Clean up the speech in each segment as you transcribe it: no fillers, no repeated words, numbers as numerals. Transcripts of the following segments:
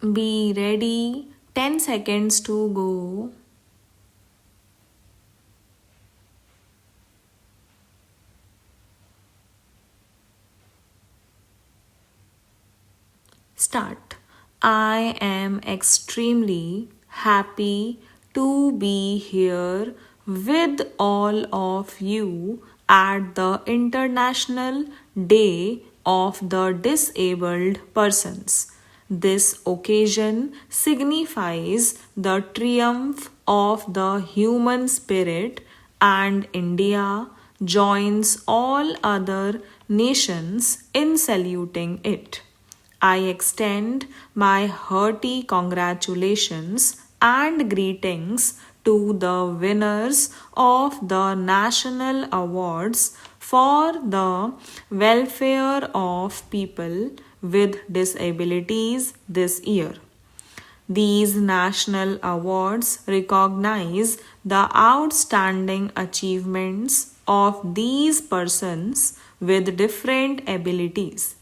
Be ready. 10 seconds to go. Start. I am extremely happy to be here with all of you at the International Day of the Disabled Persons. This occasion signifies the triumph of the human spirit, and India joins all other nations in saluting it. I extend my hearty congratulations and greetings to the winners of the national awards for the welfare of people with disabilities this year. These national awards recognize the outstanding achievements of these persons with different abilities.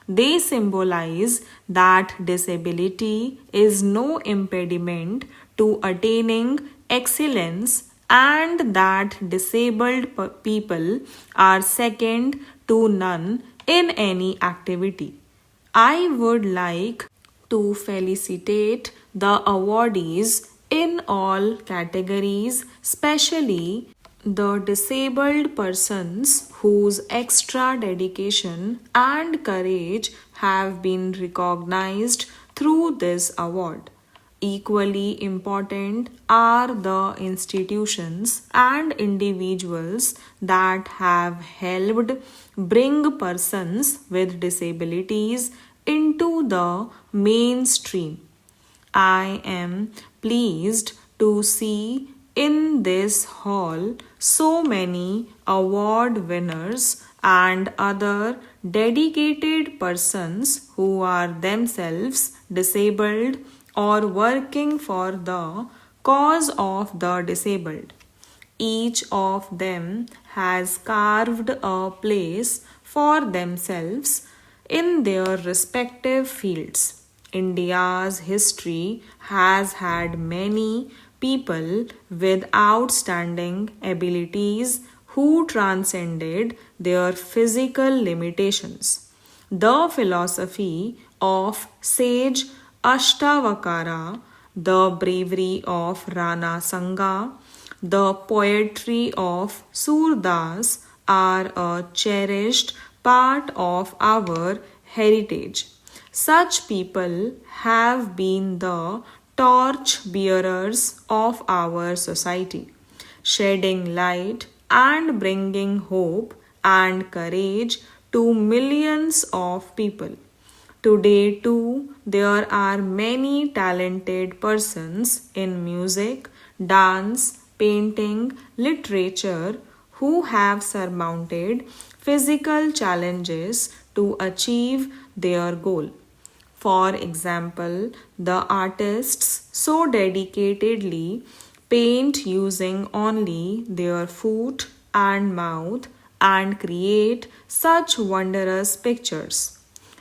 They symbolize that disability is no impediment to attaining excellence and that disabled people are second to none in any activity. I would like to felicitate the awardees in all categories, especially the disabled persons whose extra dedication and courage have been recognized through this award. Equally important are the institutions and individuals that have helped bring persons with disabilities into the mainstream. I am pleased to see in this hall so many award winners and other dedicated persons who are themselves disabled or working for the cause of the disabled. Each of them has carved a place for themselves in their respective fields. India's history has had many people with outstanding abilities who transcended their physical limitations. The philosophy of sage Ashtavakara, the bravery of Rana Sanga, the poetry of Surdas are a cherished part of our heritage. Such people have been the torch bearers of our society, shedding light and bringing hope and courage to millions of people. Today, too, there are many talented persons in music, dance, painting, literature who have surmounted physical challenges to achieve their goal. For example, the artists so dedicatedly paint using only their foot and mouth and create such wondrous pictures.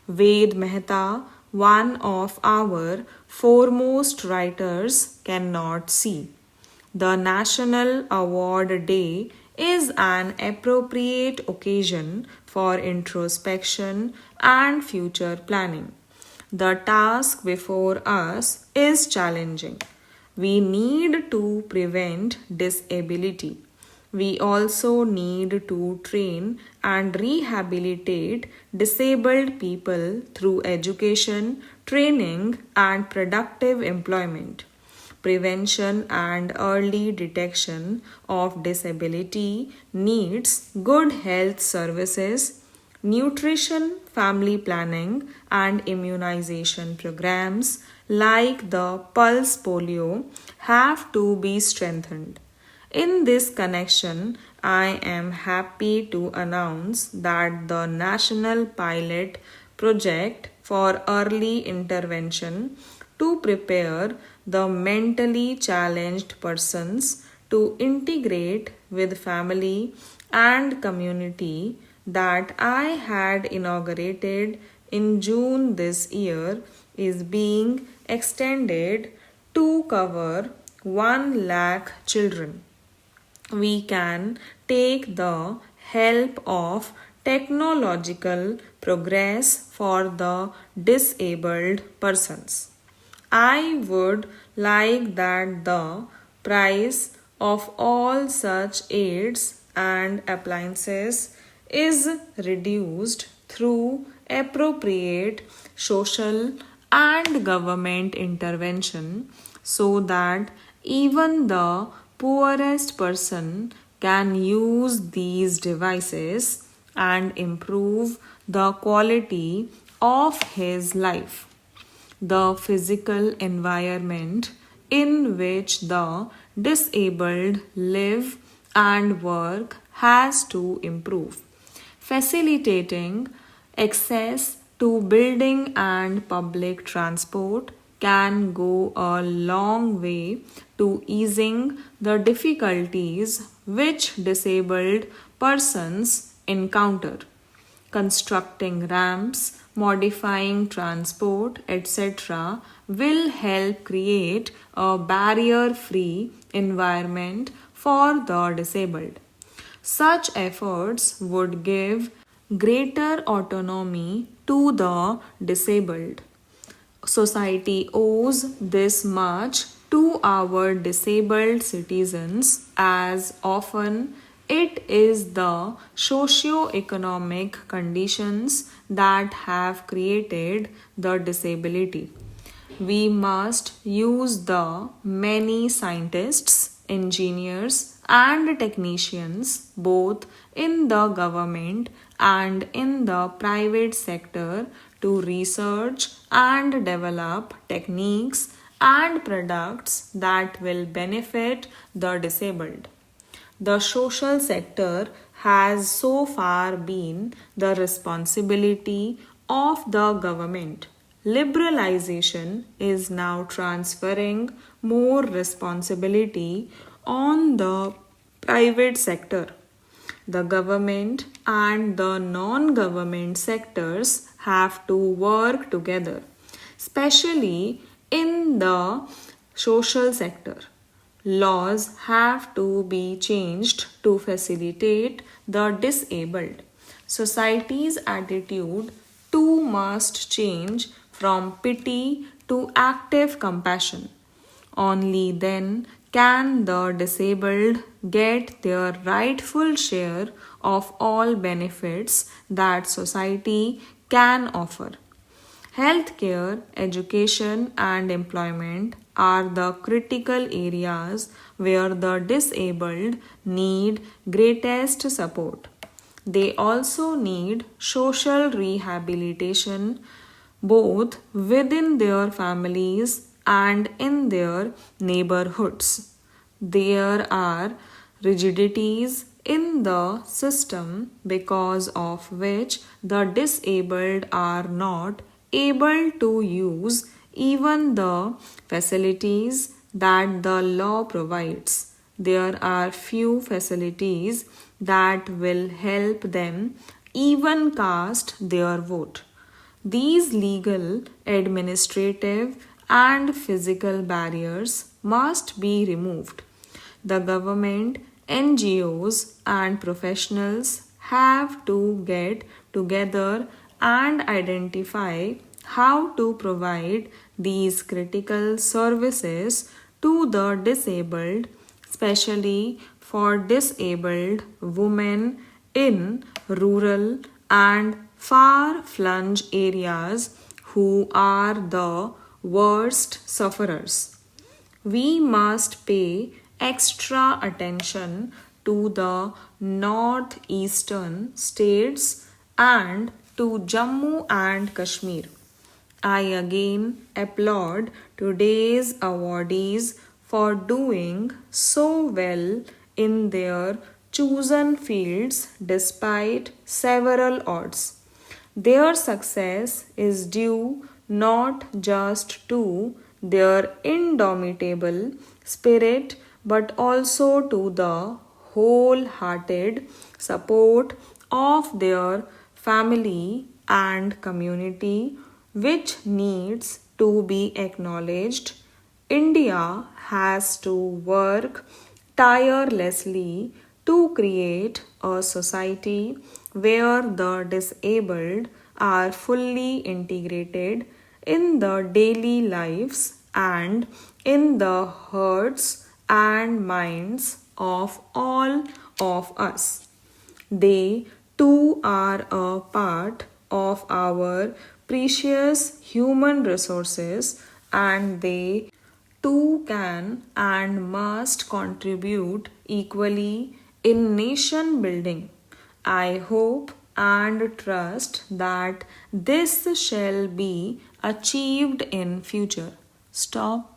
Ved Mehta, one of our foremost writers, cannot see. The National Award Day is an appropriate occasion for introspection and future planning. The task before us is challenging. We need to prevent disability. We also need to train and rehabilitate disabled people through education, training, and productive employment. Prevention and early detection of disability needs good health services, nutrition, family planning, and immunization programs like the pulse polio have to be strengthened. In this connection, I am happy to announce that the National Pilot Project for Early Intervention to prepare the mentally challenged persons to integrate with family and community that I had inaugurated in June this year is being extended to cover 1 lakh children. We can take the help of technological progress for the disabled persons. I would like that the price of all such aids and appliances is reduced through appropriate social and government intervention so that even the poorest person can use these devices and improve the quality of his life. The physical environment in which the disabled live and work has to improve, facilitating access to building and public transport can go a long way to easing the difficulties which disabled persons encounter. Constructing ramps, modifying transport, etc., will help create a barrier free environment for the disabled. Such efforts would give greater autonomy to the disabled. Society owes this much to our disabled citizens as often it is the socio-economic conditions that have created the disability. We must use the many scientists, engineers, and technicians, both in the government and in the private sector, to research and develop techniques and products that will benefit the disabled. The social sector has so far been the responsibility of the government. Liberalization is now transferring more responsibility on the private sector. The government and the non government sectors have to work together, especially in the social sector. Laws have to be changed to facilitate the disabled. Society's attitude too must change from pity to active compassion. Only then can the disabled get their rightful share of all benefits that society can offer. Healthcare, education, and employment are the critical areas where the disabled need greatest support. They also need social rehabilitation both within their families and in their neighborhoods. There are rigidities in the system because of which the disabled are not able to use even the facilities that the law provides. There are few facilities that will help them even cast their vote. These legal, administrative, and physical barriers must be removed. The government, NGOs, and professionals have to get together and identify how to provide these critical services to the disabled, especially for disabled women in rural and far-flung areas who are the worst sufferers. We must pay extra attention to the northeastern states and to Jammu and Kashmir. I again applaud today's awardees for doing so well in their chosen fields despite several odds. Their success is due not just to their indomitable spirit but also to the wholehearted support of their family and community which needs to be acknowledged. India has to work tirelessly to create a society where the disabled are fully integrated in the daily lives and in the hearts and minds of all of us. They too are a part of our precious human resources and they too can and must contribute equally in nation building. I hope and trust that this shall be achieved in future. Stop.